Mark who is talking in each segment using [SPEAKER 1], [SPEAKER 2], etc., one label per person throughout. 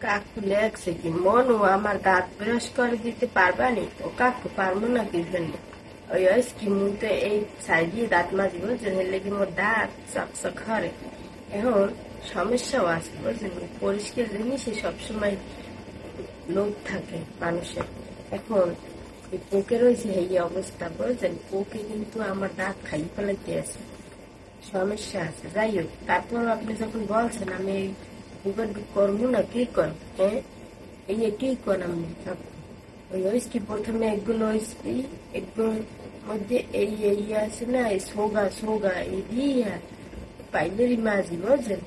[SPEAKER 1] কাকু লেগছে কি মনু আমার দাঁত ব্রাশ করে দিতে পারবানি? ও কাকু পারবো না কি জন্য? ওই কি মুহূর্তে এই সাইডে দাঁত মাজি বুঝছেন, হেলে কি মোর দাঁত চকচক হরে। এখন সমস্যাও আছে বুঝছেন, পরিষ্কার জিনিসে সবসময় লোভ থাকে মানুষের। এখন এই পোকে রয়েছে এই অবস্থা বুঝছেন, পোকে কিন্তু আমার দাঁত খাই ফেলাইতে আছে, সমস্যা আছে। যাই হোক, তারপর আপনি যখন বলছেন আমি এই গুগল করবো না, কি কর? হ্যাঁ, এই যে কি কর আমি ওই কি প্রথমে এগুলো এগুলোর মধ্যে এই এই আছে না, এই সোগা সোগা এই দিয়া পাইলেরই মাঝি বুঝছেন।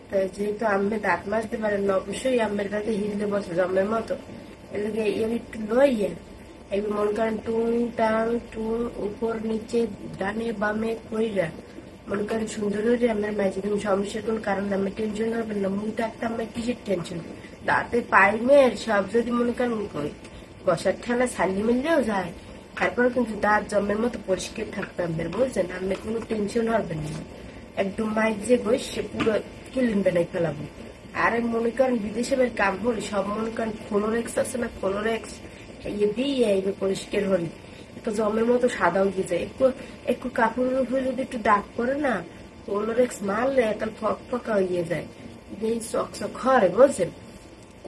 [SPEAKER 1] তো যেহেতু আমি দাঁত মাজতে পারেন না, অবশ্যই আমের দাঁতে হিললে বসে জমের মতো, এলাকে একটু লইয়া এবার মনে করেন টুং টাং টুং উপর নিচে ডানে বামে কইরা মনে করেন সুন্দর হয়ে আমার মাঝে কোনো সমস্যার কোন কারণ আমি টেনশন হবেন না। মুখটা একটা আমার কিসের টেনশন, দাঁতে পাইমের সব যদি মনে করেন বসার ঠেলা ছালি মিললেও যায়, তারপরে কিন্তু দাঁত জমের মতো পরিষ্কার থাকতে হবে বুঝছেন। আমি কোনো টেনশন হবেন না, একদম মাইক যে বসে পুরো ক্লিন বানাই ফেলাবো। আর মনে করেন বিদেশে কাম হলে সব মনে করেন ফ্লোরেক্স আছে না, ফ্লোরেক্স দিয়ে পরিষ্কার হলি তো জমের মতো সাদা উঠে যায়। একটু একটু কাপড়ের উপরে যদি একটু দাগ পরে না, ফ্লোরেক্স মারলে এখন ফক ফকা হয়ে যায়, এই চকচক হয় বুঝছেন।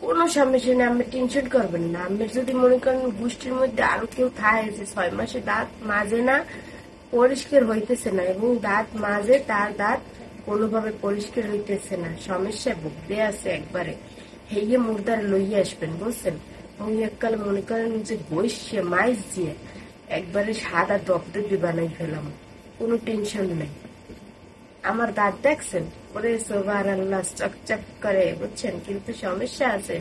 [SPEAKER 1] কোনো সমস্যা নেই, আপনি টেনশন করবেন না। আপনার যদি মনে করেন গোষ্ঠীর মধ্যে আরো কেউ থাকে যে 6 মাসে দাঁত মাজে না, পরিষ্কার হইতেছে না, এবং দাঁত মাজে তার দাঁত কোনোভাবে পরিষ্কার হইতেছে না, সমস্যা ভুগতে আছে একবারে, হেয়ে মুর্দার লইয়ে আসবেন বুঝছেন। ওই এককালে মনে করেন যে বসে মাইজ দিয়ে একবারে সাদা দপদপি বানাই ফেলাম, কোনো টেনশন নেই। আমার দাঁত দেখছেন ওরে সোভার আল্লাহ চকচক করে বুঝছেন, কিন্তু সমস্যা আছে,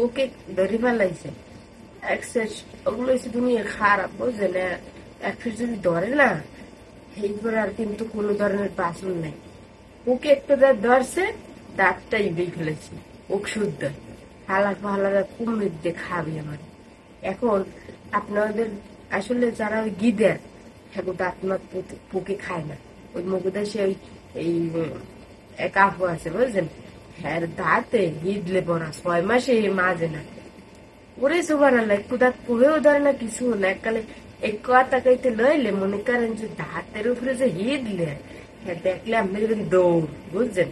[SPEAKER 1] ওকে ধরে ফেলাইছে এক্সেস, ওগুলো হচ্ছে দুনিয়া খারাপ বুঝছেন। একফির যদি ধরে না এইবার আর কিন্তু কোনো ধরনের বাসন নেই। ওকে একটা দাঁত ধরছে, দাঁতটাই দিয়ে ফেলেছে, ওক শুদ্ধ হালা ফালারা কুমির দিয়ে খাবে আমার। এখন আপনাদের আসলে যারা ওই গিদের হ্যাঁ দাঁত মাত পোকে খায় না, ওই মগুদাসে ওই এই এক আপু আছে বুঝলেন, হ্যাঁ দাঁতে হিদলে পড়া 6 মাসে মাজে না। ওরে সুবান আল্লাহ, একটু দাঁত পুহেও ধরে না, কিছু না, এককালে এক কথা কইতে লইলে মনে করেন যে দাঁতের উপরে যে হিদলে হ্যাঁ দেখলে আপনি দৌড় বুঝছেন,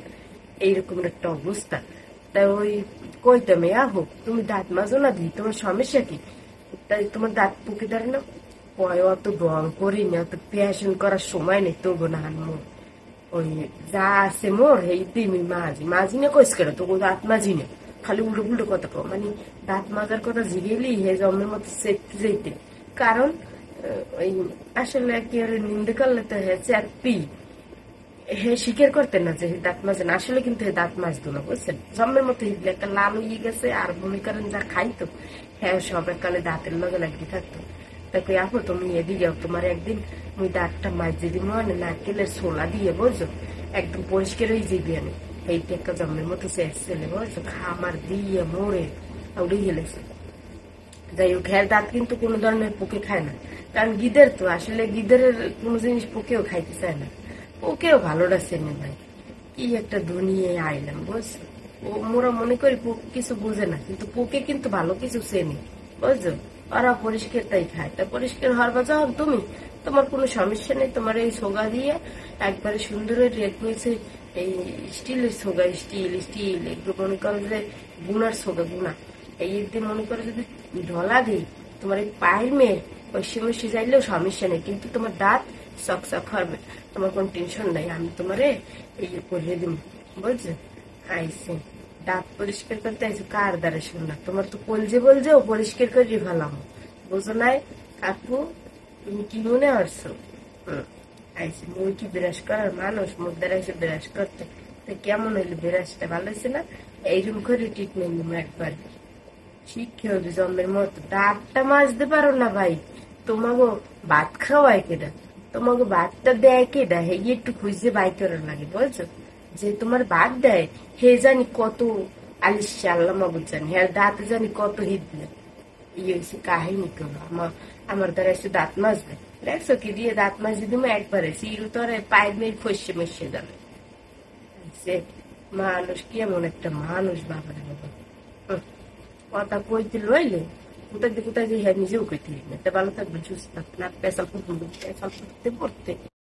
[SPEAKER 1] এইরকম একটা অবস্থা। তা ওই কইতাম হোক তুমি দাঁত মাজো না দি, তোমার সমস্যা কি? তাই তোমার দাঁত পুকে ধরে না, কয় অত রং করি না, অত ফ্যাশন করার সময় নেই তবু না মোর ওই যা আছে মোর এই দিমি মাঝি মাঝি না কইস কেন তো দাঁত মাঝি না, খালি উল্টো পুল্টো কথা কো, মানে দাঁত মাজার কথা জিগেলি হে জমের মতো চেপতে যাইতে। কারণ ওই আসলে কি আর নিন্দে করলে তো হে চ্যাপি, হে স্বীকার করতে না যে দাঁত মাজে না, আসলে কিন্তু হে দাঁত মাজতো না বুঝছেন। জন্মের মতো হিটলে একটা লাল হয়ে গেছে, আর মনে করেন যা খাইতো হ্যাঁ সব এককালে দাঁতের লগে লাগিয়ে থাকতো। তাকে আপু তুমি এদিকে তোমার একদিন মুই দাঁতটা মাজে দিব মানে নারকেলের ছোলা দিয়ে বুঝছো, একদম পরিষ্কার হয়ে যাবি আমি। এই একটা জন্মের মতো ছেলে বুঝছো, খামার দিয়ে মরে উড়ে গেলেছে। যাই হোক, হ্যাঁ দাঁত কিন্তু কোনো ধরনের পোকে খায় না, কারণ গিদের তো আসলে গিদের কোনো জিনিস পোকেও খাইতে চায় না, ওকেও ভালোটা চেনে ভাই। কি একটা দুনিয়ায় আইলাম বুঝছো। ও মোরা মনে করি কিছু বুঝে না, কিন্তু পোকে কিন্তু ভালো কিছু চেনে বুঝছো। ওরা পরিষ্কারটাই খায়, তা পরিষ্কার হওয়ার যখন তুমি, তোমার কোনো সমস্যা নেই, তোমার এই সোগা দিয়ে একবারে সুন্দর রেড হয়েছে, এই স্টিলের সোগা, স্টিল স্টিল একটু মনে করো যে গুনার সোগা গুনা, এই একদিন মনে করো যদি ঢলা দিই তোমার এই পায়ের মেয়ে ওই সমস্যা যাইলেও সমস্যা নেই, কিন্তু তোমার দাঁত চকচক হবে, তোমার কোন টেনশন নাই। আমি তোমারে এই করে দিব বুঝছো। আইসে দাঁত পরিষ্কার করতে আইসো কার দ্বারা শুননা, তোমার তো কলজে বলছে ও পরিষ্কার করে ফেলাম বুঝো নাই। আপু তুমি কি মনে করছো? আইসে মুই কি বিরাজ করার মানুষ, মুখ দ্বারা এসে বিরাজ করতে, তো কেমন হইলো বিরাজটা, ভালো হয়েছে না? এইরকম করে ট্রিটমেন্ট নিবো একবার, ঠিক হবে জন্মের মতো। দাঁতটা মাজতে পারো না ভাই, তোমাকে ভাত খাওয়ায় কেনা, তোমাকে ভাতটা দেয় কেনা, হে একটু খুঁজে বাই করার লাগে বুঝছো। যে তোমার ভাত দেয় হে জানি কত আলিশা আল্লাহ মাবুদ জানি, হ্যাঁ দাঁতে জানি কত হিট দেয়, ইয়ে হয়েছে কাহিনী করলো আমার দ্বারা এসে দাঁত মাজবে। দেখছো কি দিয়ে দাঁত মাজি তুমি একবারে চিরু তোরে পায়ের মেয়ে ফসে মসে যাবে। মানুষ কি এমন একটা মানুষ, বাবা রে বাবা। কথা কইতে লইলে কোথায় যে হ্যাঁ নিজেও কইতে না ভালো থাকবে সুস্থ থাকবে না পেশাল পড়তে